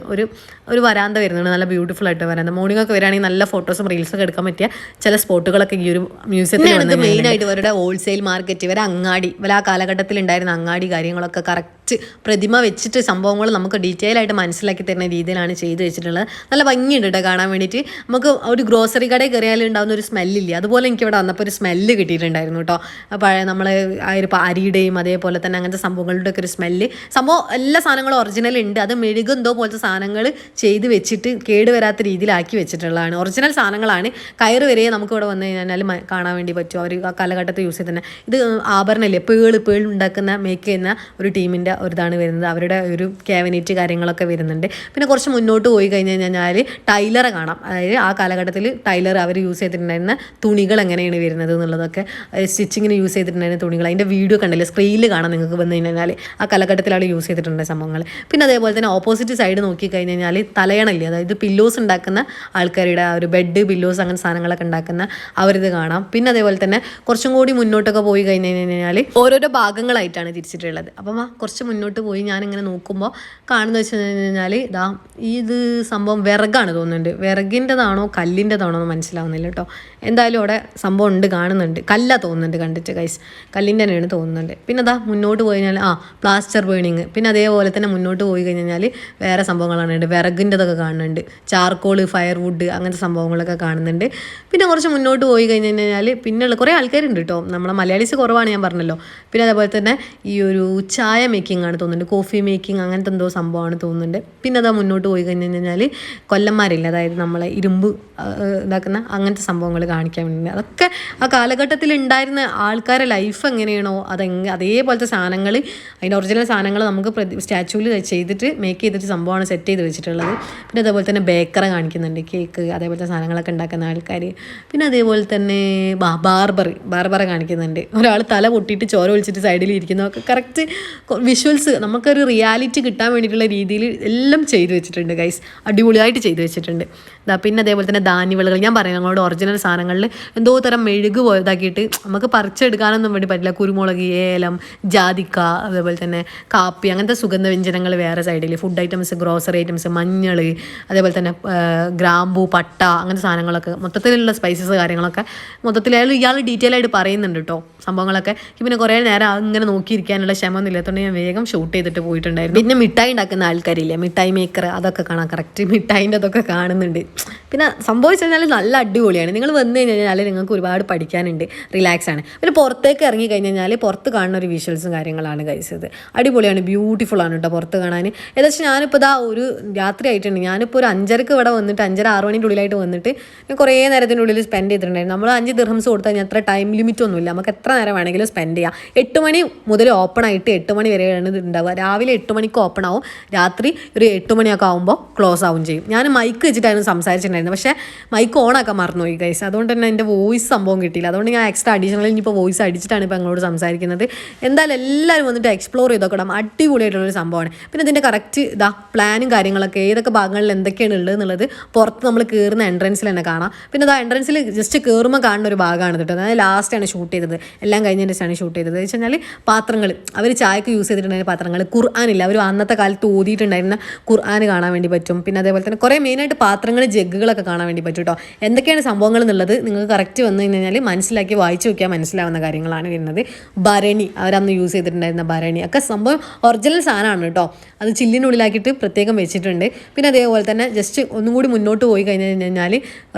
ഒരു വരാന്ത വരുന്നുണ്ട്, നല്ല ബ്യൂട്ടിഫുൾ ആയിട്ട് വരാന്ത. മോർണിംഗ് ഒക്കെ വരികയാണെങ്കിൽ നല്ല ഫോട്ടോസും റീൽസൊക്കെ എടുക്കാൻ പറ്റിയ ചില സ്പോട്ടുകളൊക്കെ ഈ ഒരു മ്യൂസിയത്തിൽ മെയിനായിട്ട് ഇവരുടെ ഹോൾസെയിൽ മാർക്കറ്റ്, ഇവരെ അങ്ങാടി, ഇവർ ആ കാലഘട്ടത്തിൽ ഉണ്ടായിരുന്ന അങ്ങാടി കാര്യങ്ങളൊക്കെ കറക്റ്റ് പ്രതിമ വെച്ചിട്ട് സംഭവങ്ങൾ നമുക്ക് ഡീറ്റെയിൽ ആയിട്ട് മനസ്സിലാക്കി തരുന്ന രീതിയിലാണ് ചെയ്ത് വെച്ചിട്ടുള്ളത്. നല്ല ഭംഗിയുണ്ട് കേട്ടോ കാണാൻ വേണ്ടിയിട്ട്. നമുക്ക് ഒരു ഗ്രോസറി കടയിൽ കയറിയാൽ ഉണ്ടാകുന്ന ഒരു സ്മെല്ലില്ലേ, അതുപോലെ എനിക്ക് ഇവിടെ വന്നപ്പോൾ ഒരു സ്മെല്ല് കിട്ടിയിട്ടുണ്ടായിരുന്നു കേട്ടോ. പഴയ നമ്മൾ ആ ഒരു അരിയുടെയും അതേപോലെ തന്നെ അങ്ങനത്തെ സംഭവങ്ങളുടെ ഒക്കെ ഒരു സ്മെല്ല്. സംഭവം എല്ലാ സാധനങ്ങളും ഒറിജിനൽ ഉണ്ട്, അത് മെഴുകുന്തോ പോലത്തെ സാധനങ്ങൾ ചെയ്ത് വെച്ചിട്ട് കേടുവരാത്ത രീതിയിലാക്കി വെച്ചിട്ടുള്ളതാണ്. ഒറിജിനൽ സാധനങ്ങളാണ്. കയറ് വരെ നമുക്ക് ഇവിടെ വന്നു കഴിഞ്ഞാൽ കാണാൻ വേണ്ടി പറ്റും. അവർ ആ കാലഘട്ടത്തിൽ യൂസ് ചെയ്ത് തന്നെ ഇത് ആഭരണമില്ലേ, പേൾ ഉണ്ടാക്കുന്ന മേക്ക് ചെയ്യുന്ന ഒരു ടീമിൻ്റെ ഒരു ഇതാണ് വരുന്നത്. അവരുടെ ഒരു ക്യാബിനറ്റ് കാര്യങ്ങളൊക്കെ വരുന്നുണ്ട്. പിന്നെ കുറച്ച് മുന്നോട്ട് പോയി കഴിഞ്ഞ് കഴിഞ്ഞാൽ ടൈലറെ കാണാം. അതായത് ആ കാലഘട്ടത്തിൽ ടൈലർ അവർ യൂസ് ചെയ്തിട്ടുണ്ടായിരുന്ന തുണികൾ എങ്ങനെയാണ് വരുന്നത് എന്നുള്ളതൊക്കെ, സ്റ്റിച്ചിങ്ങിന് യൂസ് ചെയ്തിട്ടുണ്ടായിരുന്ന തുണികൾ, അതിൻ്റെ വീഡിയോ കണ്ടില്ലേ സ്ക്രീനിൽ കാണാം നിങ്ങൾക്ക് വന്നു കഴിഞ്ഞാൽ. ആ കാലഘട്ടത്തിലാണ് യൂസ് ചെയ്തിട്ടുള്ള സംഭവങ്ങൾ. പിന്നെ അതേപോലെ തന്നെ ഓപ്പോസിറ്റ് സൈഡ് നോക്കി കഴിഞ്ഞ് കഴിഞ്ഞാൽ തലയണല്ലേ, അതായത് പില്ലോസ് ഉണ്ടാക്കുന്ന ആൾക്കാരുടെ ആ ഒരു ബെഡ് പില്ലോസ് അങ്ങനെ സാധനങ്ങളൊക്കെ ഉണ്ടാക്കുന്ന അവരിത് കാണാം. പിന്നെ അതേപോലെ തന്നെ കുറച്ചും കൂടി മുന്നോട്ടൊക്കെ പോയി കഴിഞ്ഞ് കഴിഞ്ഞാൽ ഓരോരോ ഭാഗങ്ങളായിട്ടാണ് തിരിച്ചിട്ടുള്ളത്. അപ്പം കുറച്ച് മുന്നോട്ട് പോയി ഞാനിങ്ങനെ നോക്കുമ്പോൾ കാണുന്നത് വെച്ച് കഴിഞ്ഞാൽ ഇതാ ഇത് സംഭവം വിറകാണ് തോന്നുന്നുണ്ട്. വിറകിൻ്റെതാണോ കല്ലിൻ്റെതാണോ എന്ന് മനസ്സിലാവുന്നില്ല കേട്ടോ. എന്തായാലും അവിടെ സംഭവം ഉണ്ട്, കാണുന്നുണ്ട്. കല്ല തോന്നുന്നുണ്ട് കണ്ടിട്ട് ഗൈസ്, കല്ലിൻ്റെ തന്നെയാണ് തോന്നുന്നുണ്ട്. പിന്നെ അതാ മുന്നോട്ട് പോയി കഴിഞ്ഞാൽ പ്ലാസ്റ്റർ ബേണിങ്. പിന്നെ അതേപോലെ തന്നെ മുന്നോട്ട് പോയി കഴിഞ്ഞാൽ വേറെ സംഭവങ്ങളാണ് ഉണ്ട്, വിറകിൻ്റെതൊക്കെ കാണുന്നുണ്ട്, ചാർക്കോൾ, ഫയർവുഡ് അങ്ങനത്തെ സംഭവങ്ങളൊക്കെ കാണുന്നുണ്ട്. പിന്നെ കുറച്ച് മുന്നോട്ട് പോയി കഴിഞ്ഞ് കഴിഞ്ഞാൽ പിന്നെയുള്ള കുറേ ആൾക്കാരുണ്ട് കേട്ടോ. നമ്മളെ മലയാളീസ് കുറവാണ് ഞാൻ പറഞ്ഞല്ലോ. പിന്നെ അതേപോലെ തന്നെ ഈ ഒരു ചായ മേക്കിംഗ് ആണ് തോന്നുന്നുണ്ട്, കോഫി മേക്കിംഗ് അങ്ങനത്തെ എന്തോ സംഭവമാണ് തോന്നുന്നുണ്ട്. പിന്നെ അതാ മുന്നോട്ട് പോയി കഴിഞ്ഞ് കഴിഞ്ഞാൽ കൊല്ലന്മാരില്ല, അതായത് നമ്മളെ ഇരുമ്പ് ഇതാക്കുന്ന അങ്ങനത്തെ സംഭവങ്ങൾ കാണിക്കാൻ വേണ്ടി. അതൊക്കെ ആ കാലഘട്ടത്തിൽ ഉണ്ടായിരുന്ന ആൾക്കാരുടെ ലൈഫ് എങ്ങനെയാണോ അതേപോലത്തെ സാധനങ്ങൾ, അതിൻ്റെ ഒറിജിനൽ സാധനങ്ങൾ നമുക്ക് സ്റ്റാച്യൂവിൽ ചെയ്തിട്ട് മേക്ക് ചെയ്തിട്ട് സംഭവമാണ് സെറ്റ് ചെയ്ത് വെച്ചിട്ടുള്ളത്. പിന്നെ അതേപോലെ തന്നെ ബേക്കറെ കാണിക്കുന്നുണ്ട്, കേക്ക് അതേപോലത്തെ സാധനങ്ങളൊക്കെ ഉണ്ടാക്കുന്ന ആൾക്കാർ. പിന്നെ അതേപോലെ തന്നെ ബാർബറെ കാണിക്കുന്നുണ്ട്, ഒരാൾ തല പൊട്ടിയിട്ട് ചോര ഒളിച്ചിട്ട് സൈഡിൽ ഇരിക്കുന്നതൊക്കെ കറക്റ്റ് വിഷ്വൽസ് നമുക്കൊരു റിയാലിറ്റി കിട്ടാൻ വേണ്ടിയിട്ടുള്ള രീതിയിൽ എല്ലാം ചെയ്തു വെച്ചിട്ടുണ്ട് ഗൈസ്, അടിപൊളിയായിട്ട് ചെയ്തു വെച്ചിട്ടുണ്ട്. പിന്നെ അതേപോലെ തന്നെ ധാന്യവിളകൾ, ഞാൻ പറയാം ഞങ്ങളുടെ ഒറിജിനൽ സാധനങ്ങളിൽ എന്തോ തരം മെഴുക് പോയതാക്കിയിട്ട് നമുക്ക് പറിച്ചെടുക്കാനൊന്നും വേണ്ടി പറ്റില്ല. കുരുമുളക്, ഏലം, ജാതിക്ക, അതേപോലെ തന്നെ കാപ്പി അങ്ങനത്തെ സുഗന്ധവ്യഞ്ജനങ്ങൾ വേറെ സൈഡിൽ, ഫുഡ് ഐറ്റംസ്, ഗ്രോസറി ഐറ്റംസ്, മഞ്ഞൾ, അതേപോലെ തന്നെ ഗ്രാമ്പൂ, പട്ട അങ്ങനത്തെ സാധനങ്ങളൊക്കെ, മൊത്തത്തിലുള്ള സ്പൈസസ് കാര്യങ്ങളൊക്കെ മൊത്തത്തിലായാലും ഇയാൾ ഡീറ്റെയിൽ ആയിട്ട് പറയുന്നുണ്ട് കേട്ടോ സംഭവങ്ങളൊക്കെ. പിന്നെ കുറേ നേരം ഇങ്ങനെ നോക്കിയിരിക്കാനുള്ള ക്ഷമ ഇല്ലാത്തതുകൊണ്ട് ഞാൻ വേഗം ഷൂട്ട് ചെയ്തിട്ട് പോയിട്ടുണ്ടായിരുന്നു. പിന്നെ മിഠായി ഉണ്ടാക്കുന്ന ആൾക്കാരില്ലേ, മിഠായി മേക്കർ, അതൊക്കെ കാണാം, കറക്റ്റ് മിഠായിൻ്റെ അതൊക്കെ കാണുന്നുണ്ട്. പിന്നെ സംഭവിച്ചു കഴിഞ്ഞാൽ നല്ല അടിപൊളിയാണ്. നിങ്ങൾ വന്നു കഴിഞ്ഞാൽ നിങ്ങൾക്ക് ഒരുപാട് പഠിക്കാനുണ്ട്, റിലാക്സ് ആണ്. പിന്നെ പുറത്തേക്ക് ഇറങ്ങി കഴിഞ്ഞ് കഴിഞ്ഞാൽ പുറത്ത് കാണുന്ന ഒരു വിഷ്വൽസും കാര്യങ്ങളാണ് കഴിച്ചത്. അടിപൊളിയാണ്, ബ്യൂട്ടിഫുൾ ആണ് കേട്ടോ പുറത്ത് കാണാൻ. ഏകദേശം ഞാനിപ്പോൾ ഇതാ ഒരു രാത്രി ആയിട്ടുണ്ട്, ഞാനിപ്പോൾ ഒരു 5:30 ഇവിടെ വന്നിട്ട് 5:30-6 മണിൻ്റെ ഉള്ളിലായിട്ട് വന്നിട്ട് ഞാൻ കുറേ നേരത്തിൻ്റെ ഉള്ളിൽ സ്പെൻഡ് ചെയ്തിട്ടുണ്ടായിരുന്നു. നമ്മൾ 5 ദിർഹംസ് കൊടുത്താൽ ഞാൻ അത്ര ടൈം ലിമിറ്റ് ഒന്നുമില്ല, നമുക്ക് എത്ര നേരം വേണമെങ്കിലും സ്പെൻഡ് ചെയ്യാം. 8 മണി മുതൽ ഓപ്പൺ ആയിട്ട് 8 മണി വരെയാണ് ഇത് ഉണ്ടാവുക. രാവിലെ 8 മണിക്ക് ഓപ്പൺ ആവും, രാത്രി ഒരു 8 മണിയൊക്കെ ആകുമ്പോൾ ക്ലോസ് ആവും ചെയ്യും. ഞാൻ മൈക്ക് വെച്ചിട്ടായിരുന്നു സംസാരിച്ചിട്ടുണ്ടായിരുന്നു, പക്ഷേ മൈക്ക് ഓണാക്കാൻ മറന്നുപോയി ഗൈസ്, അതുകൊണ്ട് തന്നെ എൻ്റെ വോയിസ് സംഭവം കിട്ടിയില്ല. അതുകൊണ്ട് ഞാൻ എക്സ്ട്രാ അഡീഷണൽ ഇനിയിപ്പോൾ വോയിസ് അടിച്ചിട്ടാണ് ഇപ്പോൾ ഞങ്ങളോട് സംസാരിക്കുന്നത്. എന്തായാലും എല്ലാവരും വന്നിട്ട് എക്സ്പ്ലോർ ചെയ്തോക്കണം, അടിപൊളിയായിട്ടുള്ളൊരു സംഭവമാണ്. പിന്നെ ഇതിൻ്റെ കറക്റ്റ് പ്ലാനും കാര്യങ്ങളൊക്കെ ഏതൊക്കെ ഭാഗങ്ങളിൽ എന്തൊക്കെയാണ് ഉള്ളത് എന്നുള്ളത് പുറത്ത് നമ്മൾ കയറുന്ന എൻട്രൻസിൽ തന്നെ കാണാം. പിന്നെ അത് എൻട്രൻസിൽ ജസ്റ്റ് കയറുമ്പോൾ കാണുന്ന ഒരു ഭാഗമാണ് കേട്ടോ. അതായത് ലാസ്റ്റാണ് ഷൂട്ട് ചെയ്തത്, എല്ലാം കഴിഞ്ഞതിന് ശേഷമാണ് ഷൂട്ട് ചെയ്തത്. എന്ന് വെച്ച് കഴിഞ്ഞാൽ പാത്രങ്ങൾ, അവർ ചായക്ക് യൂസ് ചെയ്തിട്ടുണ്ടായിരുന്ന പാത്രങ്ങൾ, ഖുർആനില്ല, അവർ അന്നത്തെ കാലത്ത് ഓതിയിട്ടുണ്ടായിരുന്ന ഖുർആൻ കാണാൻ വേണ്ടി പറ്റും. പിന്നെ അതേപോലെ തന്നെ കുറേ മെയിനായിട്ട് പാത്രങ്ങൾ, ജഗ്ഗുകളൊക്കെ കാണാൻ വേണ്ടി പറ്റും കേട്ടോ. എന്തൊക്കെയാണ് സംഭവങ്ങൾ എന്നുള്ളത് നിങ്ങൾക്ക് കറക്റ്റ് വന്നു കഴിഞ്ഞാൽ മനസ്സിലാക്കി വായിച്ചു നോക്കിയാൽ മനസ്സിലാവുന്ന കാര്യങ്ങളാണ് വരുന്നത്. ഭരണി, അവരന്ന് യൂസ് ചെയ്തിട്ടുണ്ടായിരുന്ന ഭരണി ഒക്കെ സംഭവം ഒറിജിനൽ സാധനമാണ് കേട്ടോ. അത് ചില്ലിനുള്ളിലാക്കിയിട്ട് പ്രത്യേകം വെച്ചിട്ടുണ്ട്. പിന്നെ അതേപോലെ തന്നെ ജസ്റ്റ് ഒന്നും കൂടി മുന്നോട്ട് പോയി കഴിഞ്ഞ് കഴിഞ്ഞാൽ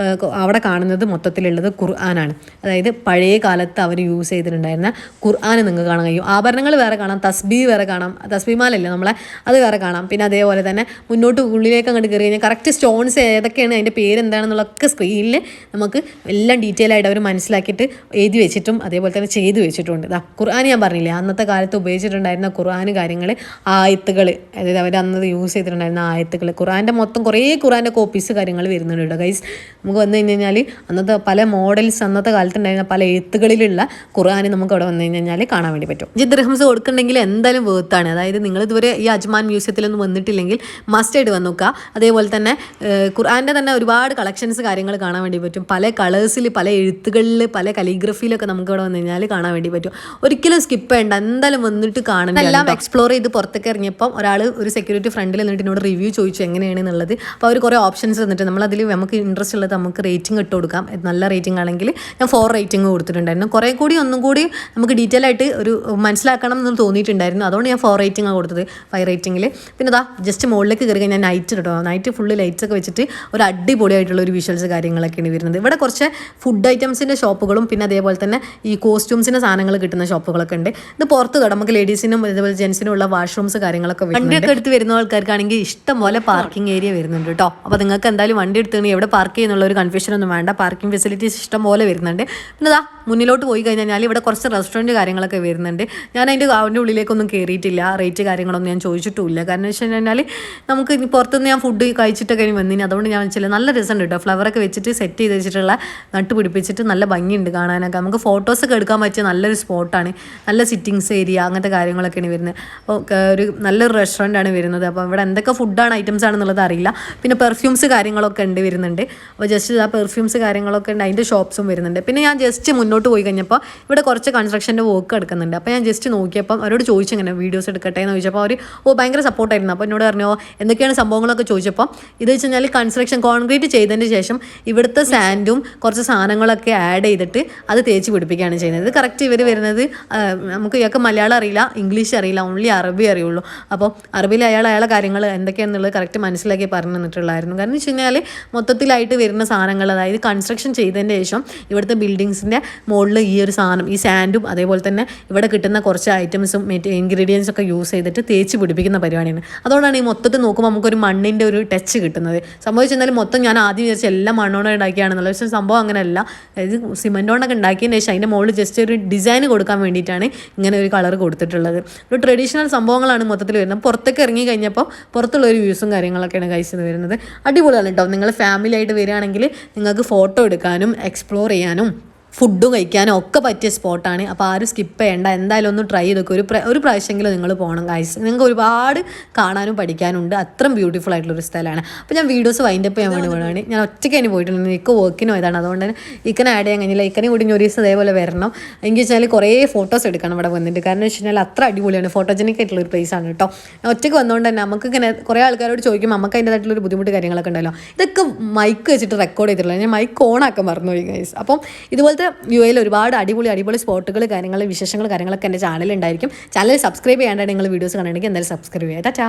അവിടെ കാണുന്നത് മൊത്തത്തിലുള്ളത് ഖുർആനാണ്. അതായത് പഴയ കാലത്ത് അവർ യൂസ് ചെയ്തിട്ടുണ്ടായിരുന്ന ഖുർആൻ നിങ്ങൾക്ക് കാണാൻ കഴിയും. ആഭരണങ്ങൾ വേറെ കാണാം, തസ്ബീ വേറെ കാണാം, തസ്ബീമാലല്ലേ നമ്മളെ, അത് വേറെ കാണാം. പിന്നെ അതേപോലെ തന്നെ മുന്നോട്ട് ഉള്ളിലേക്ക് അങ്ങോട്ട് കയറി കഴിഞ്ഞാൽ കറക്റ്റ് സ്റ്റോൺസ് ഏതൊക്കെയാണ്, അതിൻ്റെ പേര് എന്താണെന്നുള്ളതൊക്കെ സ്ക്രീനിൽ നമുക്ക് എല്ലാം ഡീറ്റെയിൽ ആയിട്ട് അവർ മനസ്സിലാക്കിയിട്ട് എഴുതി വെച്ചിട്ടും അതേപോലെ തന്നെ ചെയ്ത് വെച്ചിട്ടുണ്ട്. ഖുർആൻ ഞാൻ പറഞ്ഞില്ലേ, അന്നത്തെ കാലത്ത് ഉപയോഗിച്ചിട്ടുണ്ടായിരുന്ന ഖുർആൻ കാര്യങ്ങൾ, ആയത്തുകൾ, അതായത് അവർ അന്ന് യൂസ് ചെയ്തിട്ടുണ്ടായിരുന്ന ആയത്തുകൾ, ഖുർആൻ്റെ മൊത്തം കുറേ ഖുർആൻ്റെ കോപ്പീസ് കാര്യങ്ങൾ വരുന്നുണ്ട് കേട്ടോ ഗൈസ്. നമുക്ക് വന്നു കഴിഞ്ഞാൽ അന്നത്തെ പല മോഡൽസ്, അന്നത്തെ കാലത്തുണ്ടായിരുന്ന പല എഴുത്തുകളിലുള്ള ഖുർആൻ നമുക്ക് അവിടെ വന്നു കഴിഞ്ഞാൽ കാണാൻ വേണ്ടി പറ്റും. ദിർഹംസ് കൊടുക്കുന്നുണ്ടെങ്കിൽ എന്തായാലും വേർത്താണ്. അതായത് നിങ്ങളിതുവരെ ഈ അജ്മാൻ മ്യൂസിയത്തിലൊന്നും വന്നിട്ടില്ലെങ്കിൽ മസ്റ്റായിട്ട് വന്ന് നോക്കുക. അതേപോലെ തന്നെ ഖുർആൻ്റെ തന്നെ ഒരുപാട് കളക്ഷൻസ് കാര്യങ്ങൾ കാണാൻ വേണ്ടി പറ്റും. പല കളേഴ്സിൽ, പല എഴുത്തുകളിൽ, പല കലിഗ്രഫിയിലൊക്കെ നമുക്ക് ഇവിടെ വന്നു കഴിഞ്ഞാൽ കാണാൻ വേണ്ടി പറ്റും. ഒരിക്കലും സ്കിപ്പ് ചെയ്യേണ്ട, എന്തായാലും വന്നിട്ട് കാണണം. എല്ലാം എക്സ്പ്ലോർ ചെയ്ത് പുറത്തേക്ക് ഇറങ്ങിയപ്പം ഒരാൾ, ഒരു സെക്യൂരിറ്റി ഫ്രണ്ടിൽ നിന്നിട്ട് എന്നോട് റിവ്യൂ ചോദിച്ചു എങ്ങനെയാണെന്നുള്ളത്. അപ്പോൾ അവർ കുറേ ഓപ്ഷൻസ് തന്നിട്ട് നമ്മളതിൽ നമുക്ക് ഇൻട്രസ്റ്റ് ഉള്ളത് നമുക്ക് റേറ്റിംഗ് ഇട്ട് കൊടുക്കാം. നല്ല റേറ്റിംഗ് ആണെങ്കിൽ ഞാൻ 4 റേറ്റിംഗ് കൊടുത്തിട്ടുണ്ടായിരുന്നു. കുറേ കൂടി ഒന്നും കൂടി നമുക്ക് ഡീറ്റെയിൽ ആയിട്ട് ഒരു മനസ്സിലാക്കണം എന്ന് തോന്നിയിട്ടുണ്ടായിരുന്നു. അതുകൊണ്ട് ഞാൻ 4 റേറ്റിംഗ് ആണ് കൊടുത്തത് 5 റേറ്റിംഗിൽ. പിന്നെ ജസ്റ്റ് മുകളിലേക്ക് കയറി കഴിഞ്ഞാൽ നൈറ്റ് കേട്ടോ, നൈറ്റ് ഫുള്ള് ലൈറ്റ്സ് ഒക്കെ വെച്ചിട്ട് ഒരു അടിപൊളിയായിട്ടുള്ള ഒരു വിഷ്വൽസ് കാര്യങ്ങളൊക്കെയാണ് വരുന്നത്. ഇവിടെ കുറച്ച് ഫുഡ് ഐറ്റംസിൻ്റെ ഷോപ്പുകളും പിന്നെ അതേപോലെ തന്നെ ഈ കോസ്റ്റ്യൂംസിൻ്റെ സാധനങ്ങൾ കിട്ടുന്ന ഷോപ്പുകളൊക്കെ ഉണ്ട്. ഇത് പുറത്ത് കേട്ടോ, നമുക്ക് ലേഡീസിനും അതേപോലെ ജെൻസിനും ഉള്ള വാഷ്റൂംസ് കാര്യങ്ങളൊക്കെ വണ്ടിയൊക്കെ എടുത്ത് വരുന്ന ആൾക്കാർക്കാണെങ്കിൽ ഇഷ്ടം പോലെ പാർക്കിംഗ് ഏരിയ വരുന്നുണ്ട് കേട്ടോ. അപ്പോൾ നിങ്ങൾക്ക് എന്തായാലും വണ്ടി എടുത്ത് എവിടെ പാർക്ക് ചെയ്യുന്നുള്ള ഒരു കൺഫ്യൂഷൻ ഒന്നും വേണ്ട. പാർക്കിംഗ് ഫെസിലിറ്റീസ് ഇഷ്ടം പോലെ വരുന്നുണ്ട്. പിന്നെ മുന്നിലോട്ട് പോയി കഴിഞ്ഞാൽ ഇവിടെ കുറച്ച് റെസ്റ്റോറൻറ്റ് കാര്യങ്ങളൊക്കെ വരുന്നുണ്ട്. ഞാൻ അതിൻ്റെ ഉള്ളിലേക്കൊന്നും കയറിയിട്ടില്ല, റേറ്റ് കാര്യങ്ങളൊന്നും ഞാൻ ചോദിച്ചിട്ടുമില്ല. കാരണം വെച്ച് കഴിഞ്ഞാൽ നമുക്ക് ഇനി പുറത്തുനിന്ന് ഞാൻ ഫുഡ് കഴിച്ചിട്ടൊക്കെ വന്നിന്, അതുകൊണ്ട് ഞാൻ വെച്ചില്ല. നല്ല രസമുണ്ട് കേട്ടോ, ഫ്ലവറൊക്കെ വെച്ചിട്ട് സെറ്റ് ചെയ്ത് വെച്ചിട്ടുള്ള, നട്ട് പിടിപ്പിച്ചിട്ട് നല്ല ഭംഗിയുണ്ട് കാണാനൊക്കെ. നമുക്ക് ഫോട്ടോസൊക്കെ എടുക്കാൻ പറ്റിയ നല്ലൊരു സ്പോട്ടാണ്. നല്ല സിറ്റിങ്സ് ഏരിയ അങ്ങനത്തെ കാര്യങ്ങളൊക്കെയാണ് വരുന്നത്. അപ്പോൾ ഒരു നല്ലൊരു റെസ്റ്റോറൻ്റാണ് വരുന്നത്. അപ്പോൾ ഇവിടെ എന്തൊക്കെ ഫുഡാണ് ഐറ്റംസ് ആണെന്നുള്ളത് അറിയില്ല. പിന്നെ പെർഫ്യൂംസ് കാര്യങ്ങളൊക്കെ ഉണ്ട് വരുന്നുണ്ട്. അപ്പോൾ ജസ്റ്റ് ആ പെർഫ്യൂംസ് കാര്യങ്ങളൊക്കെ ഉണ്ട്, അതിൻ്റെ ഷോപ്സും വരുന്നുണ്ട്. പിന്നെ ഞാൻ ജസ്റ്റ് മുന്നോട്ട് പോയി കഴിഞ്ഞപ്പോൾ ഇവിടെ കുറച്ച് കൺസ്ട്രക്ഷൻ്റെ വർക്ക് എടുക്കുന്നുണ്ട്. അപ്പോൾ ഞാൻ ജസ്റ്റ് നോക്കിയപ്പം അവരോട് ചോദിച്ചു ഇങ്ങനെ വീഡിയോസ് എടുക്കട്ടെ എന്ന് ചോദിച്ചപ്പോൾ അവർ ഭയങ്കര സപ്പോർട്ടായിരുന്നു. അപ്പോൾ എന്നോട് പറഞ്ഞു എന്തൊക്കെയാണ് സംഭവങ്ങളൊക്കെ ചോദിച്ചപ്പോൾ ഇത് വെച്ച് കഴിഞ്ഞാൽ കൺസ്ട്രക്ഷൻ കോൺക്രീറ്റ് ചെയ്തതിന് ശേഷം ഇവിടുത്തെ സാൻഡും കുറച്ച് സാധനങ്ങളൊക്കെ ആഡ് ചെയ്തിട്ട് അത് തേച്ച് പിടിപ്പിക്കുകയാണ് ചെയ്യുന്നത്. ഇത് കറക്റ്റ് ഇവർ വരുന്നത്, നമുക്ക് ഇയാൾക്ക് മലയാളം അറിയില്ല, ഇംഗ്ലീഷ് അറിയില്ല, ഓൺലി അറബി അറിയുള്ളൂ. അപ്പോൾ അറബിയിൽ അയാളെ കാര്യങ്ങൾ എന്തൊക്കെയാണെന്നുള്ളത് കറക്റ്റ് മനസ്സിലാക്കി പറഞ്ഞു തന്നിട്ടുള്ളായിരുന്നു. കാരണം വെച്ച് കഴിഞ്ഞാൽ മൊത്തത്തിലായിട്ട് വരുന്ന സാധനങ്ങൾ, അതായത് കൺസ്ട്രക്ഷൻ ചെയ്തതിന് ശേഷം ഇവിടുത്തെ ബിൽഡിങ്സിൻ്റെ മുകളിൽ ഈ ഒരു സാധനം, ഈ സാൻഡും അതേപോലെ തന്നെ ഇവിടെ കിട്ടുന്ന കുറച്ച് ഐറ്റംസും ഇൻഗ്രീഡിയൻസ് ഒക്കെ യൂസ് ചെയ്തിട്ട് തേച്ച് പിടിപ്പിക്കുന്ന പരിപാടിയാണ്. അതുകൊണ്ടാണ് ഈ മൊത്തത്തിൽ നോക്കുമ്പോൾ നമുക്കൊരു മണ്ണിൻ്റെ ഒരു ടച്ച് കിട്ടുന്നത്. സംഭവിച്ചെന്നാൽ മൊത്തം ഞാൻ ആദ്യം വിചാരിച്ച എല്ലാം മണ്ണോടെ ഉണ്ടാക്കിയാണെന്നുള്ളത്. പക്ഷേ സംഭവം അങ്ങനെയല്ല. അതായത് സിമെൻ്റ് കൊണ്ടൊക്കെ ഉണ്ടാക്കിയതിന് ശേഷം അതിൻ്റെ മുകളിൽ ജസ്റ്റ് ഒരു ഡിസൈൻ കൊടുക്കാൻ വേണ്ടിയിട്ടാണ് ഇങ്ങനെ ഒരു കളർ കൊടുത്തിട്ടുള്ളത്. ഒരു ട്രഡീഷണൽ സംഭവങ്ങളാണ് മൊത്തത്തിൽ വരുന്നത്. പുറത്തേക്ക് ഇറങ്ങി കഴിഞ്ഞപ്പോൾ പുറത്തുള്ള ഒരു വ്യൂസും കാര്യങ്ങളൊക്കെയാണ് കഴിച്ചത് വരുന്നത്. അടിപൊളിയാണ് കേട്ടോ. നിങ്ങൾ ഫാമിലി ആയിട്ട് വരികയാണെങ്കിൽ നിങ്ങൾക്ക് ഫോട്ടോ എടുക്കാനും എക്സ്പ്ലോർ ചെയ്യാനും ഫുഡും കഴിക്കാനും ഒക്കെ പറ്റിയ സ്പോട്ടാണ്. അപ്പോൾ ആരും സ്കിപ്പ് ചെയ്യേണ്ട, എന്തായാലും ഒന്ന് ട്രൈ ചെയ്തൊക്കെ ഒരു പ്രാവശ്യമെങ്കിലും നിങ്ങൾ പോകണം ഗൈസ്. നിങ്ങൾക്ക് ഒരുപാട് കാണാനും പഠിക്കാനുണ്ട്. അത്രയും ബ്യൂട്ടിഫുൾ ആയിട്ടുള്ളൊരു സ്ഥലമാണ്. അപ്പോൾ ഞാൻ വീഡിയോസ് വൈൻഡപ്പ് ചെയ്യാൻ വേണ്ടി വേണമാണ്. ഞാൻ ഒറ്റയ്ക്ക് തന്നെ പോയിട്ടുണ്ട്, എനിക്ക് വർക്കിനോ ഇതാണ്. അതുകൊണ്ട് തന്നെ ഇക്കനെ ആഡ് ചെയ്യാൻ കഴിഞ്ഞില്ല. ഇക്കനെ കൂടി ഒരു ദിവസം അതേപോലെ വരണം. എനിക്ക് വെച്ചാൽ കുറേ ഫോട്ടോസ് എടുക്കണം ഇവിടെ വന്നിട്ട്. കാരണം വെച്ച് കഴിഞ്ഞാൽ അത്ര അടിപൊളിയാണ്, ഫോട്ടോജനിക് ആയിട്ടുള്ളൊരു പ്ലേസ് ആണ് കേട്ടോ. ഞാൻ ഒറ്റയ്ക്ക് വന്നുകൊണ്ട് തന്നെ നമുക്ക് ഇങ്ങനെ കുറേ ആൾക്കാരോട് ചോദിക്കുമ്പോൾ നമുക്ക് അതിൻ്റെതായിട്ടുള്ളൊരു ബുദ്ധിമുട്ട് കാര്യങ്ങളൊക്കെ ഉണ്ടല്ലോ. ഇതൊക്കെ മൈക്ക് വെച്ചിട്ട് റെക്കോർഡ് ചെയ്തിട്ടുള്ള, ഞാൻ മൈക്ക് ഓണാക്കാൻ മറന്നുപോയി ഗൈസ്. അപ്പം ഇതുപോലത്തെ യു എയിൽ ഒരുപാട് അടിപൊളി സ്പോട്ടുകൾ കാര്യങ്ങൾ വിശേഷങ്ങൾ കാര്യങ്ങളൊക്കെ എൻ്റെ ചാനലുണ്ടായിരിക്കും. ചാനൽ സബ്സ്ക്രൈബ് ചെയ്യാണ്ടാണ് നിങ്ങൾ വീഡിയോസ് കാണുകയാണെങ്കിൽ എന്തായാലും സബ്സ്ക്രൈബ് ചെയ്യുക. ടാറ്റാ.